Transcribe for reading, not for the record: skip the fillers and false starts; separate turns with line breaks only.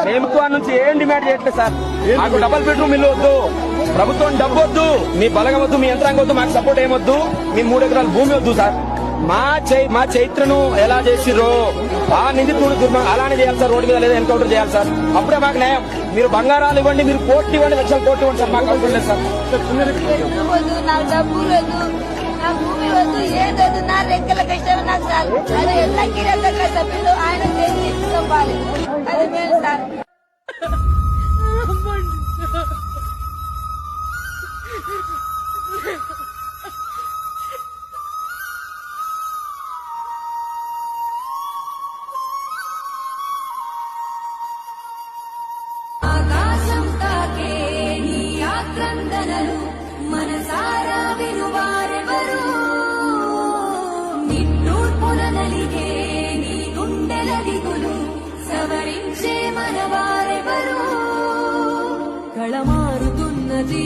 ప్రభుత్వం నుంచి ఏం డిమాండ్ చేయట్లేదు సార్. మాకు డబుల్ బెడ్రూమ్ ఇల్లు వద్దు, ప్రభుత్వం డబ్బు వద్దు, మీ బలగం వద్దు, మీ యంత్రాంగం వద్దు, మాకు సపోర్ట్ ఏమొద్దు, మీ 3 ఎకరాల భూమి వద్దు సార్. మా చైత్రను ఎలా చేసిర్రో ఆ నిందితుడు అలానే చేయాలి సార్. రోడ్డు మీద లేదా ఎన్కౌంటర్ చేయాలి సార్. అప్పుడే మాకు న్యాయం. మీరు బంగారాలు ఇవ్వండి, మీరు కోట్లు ఇవ్వండి, లక్షల కోట్లు ఇవ్వండి సార్, మాకు అవసరం లేదు సార్.
నాకు భూమి వద్దు, ఏదొద్దు, నా రెక్కల కష్టం నాకు సార్. అది ఎంత కిరాత కష్టపడు ఆయన చేసి ఇవ్వాలి, అది మేలు సార్.
ఆకాశం తాకే నీ ఆక్రందనలు మనసారా వినువారెవరు, నిట్టూర్పుల నలిగే నీ గుండెల దిగులు సవరించే మనవారెవరు, కళమారుతున్నది